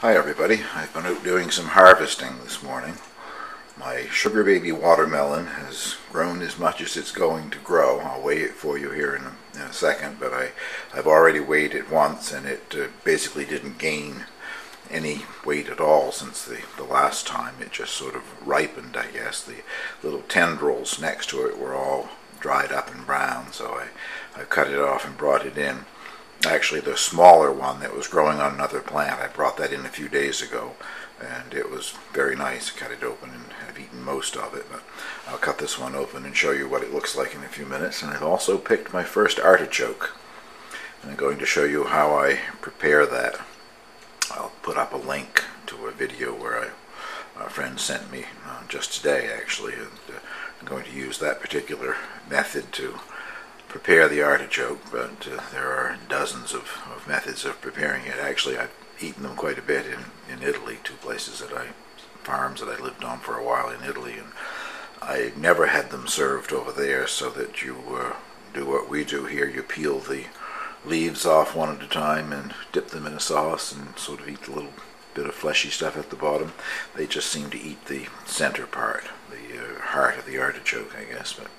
Hi everybody, I've been out doing some harvesting this morning. My sugar baby watermelon has grown as much as it's going to grow. I'll weigh it for you here in a second, but I've already weighed it once and it basically didn't gain any weight at all since the last time. It just sort of ripened, I guess. The little tendrils next to it were all dried up and brown, so I cut it off and brought it in. Actually, the smaller one that was growing on another plant, I brought that in a few days ago, and it was very nice. I cut it open and have eaten most of it, but I'll cut this one open and show you what it looks like in a few minutes. And I've also picked my first artichoke, and I'm going to show you how I prepare that. I'll put up a link to a video where a friend sent me just today, actually, and I'm going to use that particular method to prepare the artichoke, but there are dozens of methods of preparing it. Actually, I've eaten them quite a bit in Italy, farms that I lived on for a while in Italy, and I never had them served over there, so that you do what we do here. You peel the leaves off one at a time and dip them in a sauce and sort of eat the little bit of fleshy stuff at the bottom. They just seem to eat the center part, the heart of the artichoke, I guess. But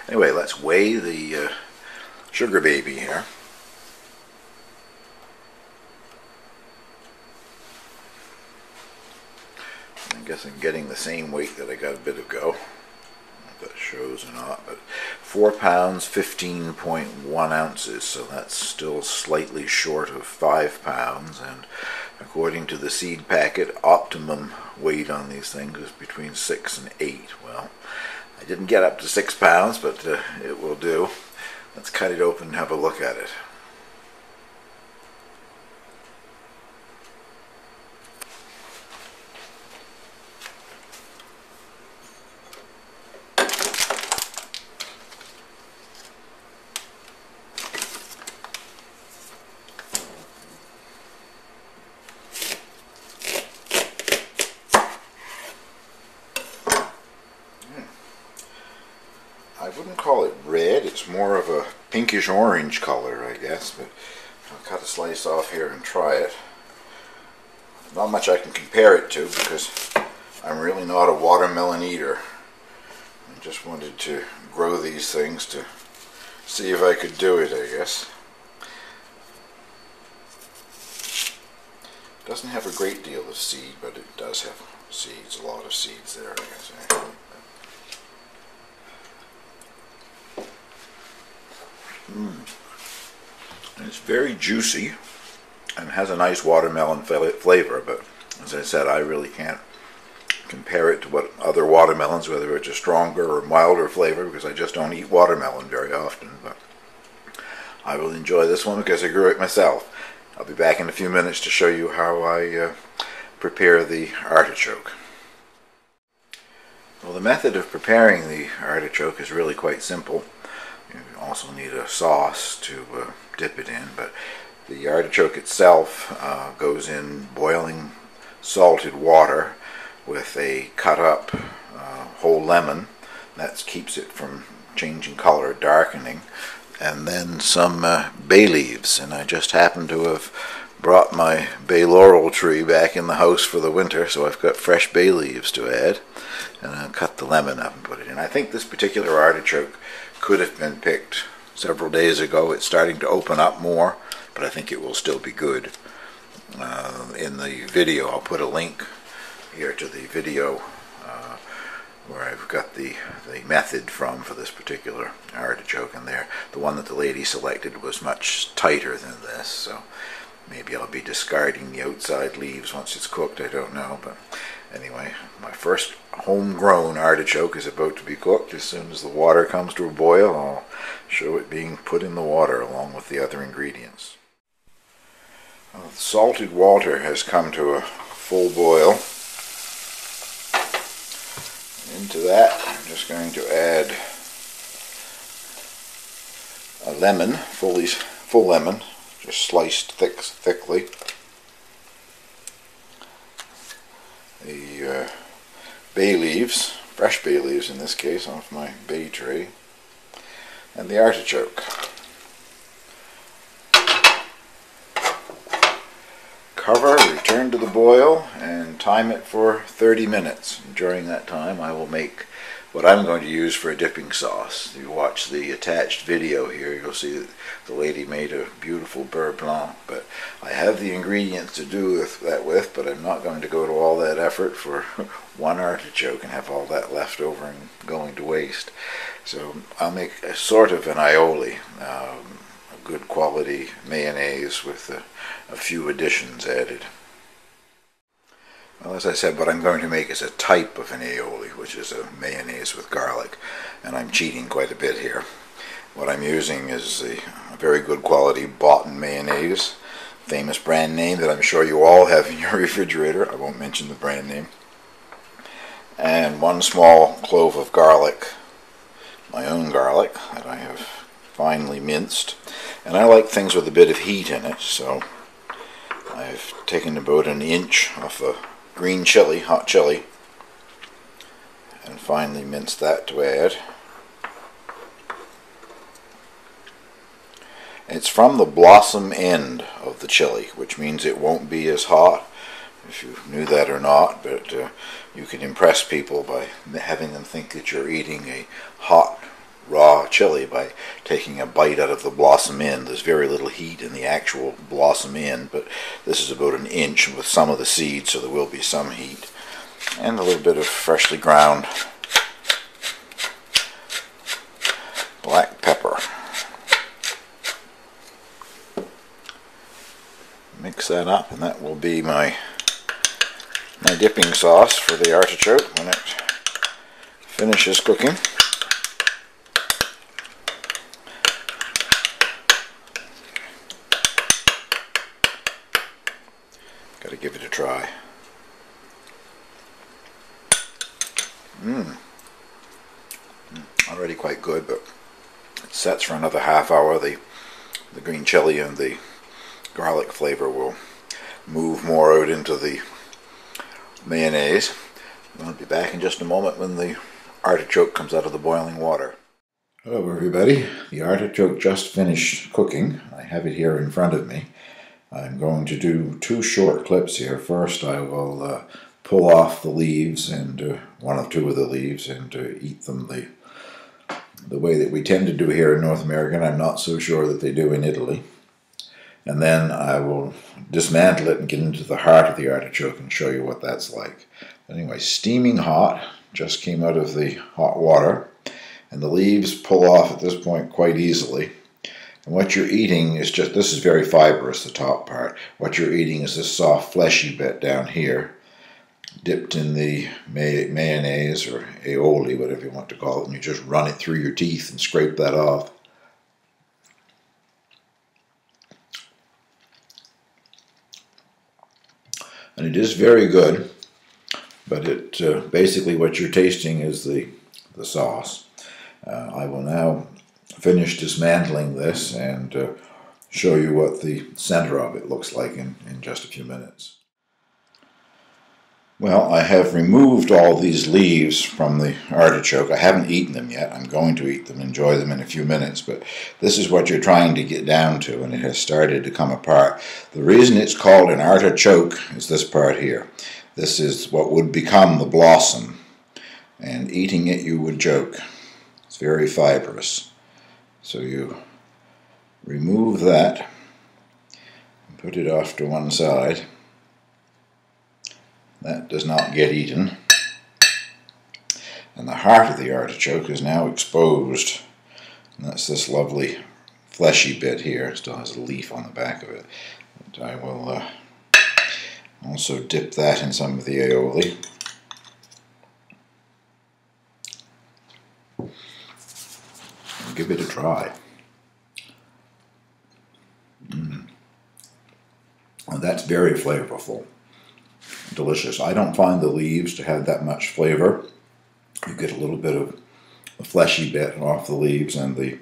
anyway, let's weigh the sugar baby here. I guess I'm getting the same weight that I got a bit ago. If that shows or not, but 4 pounds 15.1 ounces, so that's still slightly short of 5 pounds, and according to the seed packet, optimum weight on these things is between 6 and 8. Well, I didn't get up to 6 pounds, but it will do. Let's cut it open and have a look at it. I wouldn't call it red, it's more of a pinkish orange color, I guess, but I'll cut a slice off here and try it. Not much I can compare it to because I'm really not a watermelon eater. I just wanted to grow these things to see if I could do it, I guess. It doesn't have a great deal of seed, but it does have seeds, a lot of seeds there, I guess. It's very juicy and has a nice watermelon flavor, but as I said, I really can't compare it to what other watermelons, whether it's a stronger or milder flavor, because I just don't eat watermelon very often. But I will enjoy this one because I grew it myself. I'll be back in a few minutes to show you how I prepare the artichoke. Well, the method of preparing the artichoke is really quite simple. You also need a sauce to dip it in, but the artichoke itself goes in boiling salted water with a cut up whole lemon. That keeps it from changing color, darkening, and then some bay leaves. And I just happen to have brought my bay laurel tree back in the house for the winter, so I've got fresh bay leaves to add, and I'll cut the lemon up and put it in. I think this particular artichoke could have been picked several days ago. It's starting to open up more, but I think it will still be good. In the video, I'll put a link here to the video where I've got the method for this particular artichoke, and there, the one that the lady selected was much tighter than this, so maybe I'll be discarding the outside leaves once it's cooked, I don't know. But anyway, my first homegrown artichoke is about to be cooked. As soon as the water comes to a boil, I'll show it being put in the water along with the other ingredients. Well, the salted water has come to a full boil. Into that, I'm just going to add a lemon, full lemon, just sliced thickly. The bay leaves, fresh bay leaves in this case, off my bay tree, and the artichoke. cover, return to the boil, and time it for 30 minutes. During that time I will make what I'm going to use for a dipping sauce. If you watch the attached video here, you'll see that the lady made a beautiful beurre blanc, but I have the ingredients to do that with, but I'm not going to go to all that effort for one artichoke and have all that left over and going to waste. So I'll make a sort of an aioli, a good quality mayonnaise with a few additions added. Well, as I said, what I'm going to make is a type of an aioli, which is a mayonnaise with garlic, and I'm cheating quite a bit here. What I'm using is a very good quality Botten mayonnaise, famous brand name that I'm sure you all have in your refrigerator. I won't mention the brand name. And 1 small clove of garlic, my own garlic that I have finely minced. And I like things with a bit of heat in it, so I've taken about 1 inch off a green chili, hot chili, and finely minced that to add. It's from the blossom end of the chili, which means it won't be as hot, if you knew that or not, but you can impress people by having them think that you're eating a hot raw chili by taking a bite out of the blossom end. There's very little heat in the actual blossom end, but this is about 1 inch with some of the seeds, so there will be some heat. And a little bit of freshly ground black pepper. Mix that up, and that will be my dipping sauce for the artichoke when it finishes cooking. Got to give it a try. Already quite good, but it sets for another half hour. The green chili and the garlic flavor will move more out into the mayonnaise. I'll be back in just a moment when the artichoke comes out of the boiling water. Hello everybody. The artichoke just finished cooking. I have it here in front of me. I'm going to do 2 short clips here. First I will pull off the leaves, and 1 or 2 of the leaves, and eat them the way that we tend to do here in North America, and I'm not so sure that they do in Italy. And then I will dismantle it and get into the heart of the artichoke and show you what that's like. Anyway, steaming hot, just came out of the hot water, and the leaves pull off at this point quite easily. And what you're eating is just, this is very fibrous, the top part. What you're eating is this soft fleshy bit down here, dipped in the mayonnaise or aioli, whatever you want to call it, and you just run it through your teeth and scrape that off. And it is very good, but it basically what you're tasting is the sauce. I will now finish dismantling this and show you what the center of it looks like in just a few minutes. Well, I have removed all these leaves from the artichoke. I haven't eaten them yet. I'm going to eat them, enjoy them in a few minutes, but this is what you're trying to get down to, and it has started to come apart. The reason it's called an artichoke is this part here. This is what would become the blossom, and eating it you would choke. It's very fibrous. So you remove that and put it off to one side. That does not get eaten. And the heart of the artichoke is now exposed. And that's this lovely fleshy bit here. It still has a leaf on the back of it. But I will also dip that in some of the aioli. And give it a try. And that's very flavorful. Delicious. I don't find the leaves to have that much flavor. You get a little bit of a fleshy bit off the leaves and the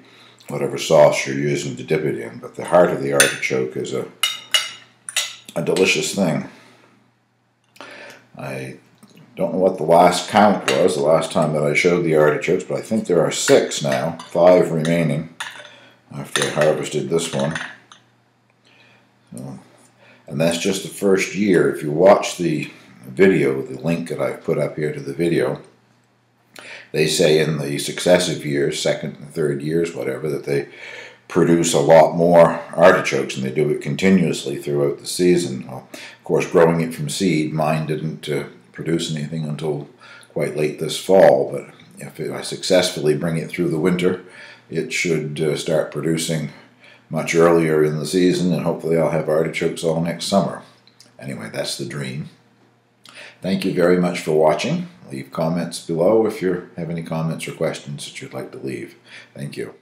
whatever sauce you're using to dip it in, but the heart of the artichoke is a delicious thing. I don't know what the last count was, the last time that I showed the artichokes, but I think there are 6 now, 5 remaining after I harvested this one. So And that's just the first year. If you watch the video, the link that I've put up here to the video, they say in the successive years, second and third years, whatever, that they produce a lot more artichokes, and they do it continuously throughout the season. Well, of course, growing it from seed, mine didn't produce anything until quite late this fall, but if I successfully bring it through the winter, it should start producing much earlier in the season, and hopefully I'll have artichokes all next summer. Anyway, that's the dream. Thank you very much for watching. Leave comments below if you have any comments or questions that you'd like to leave. Thank you.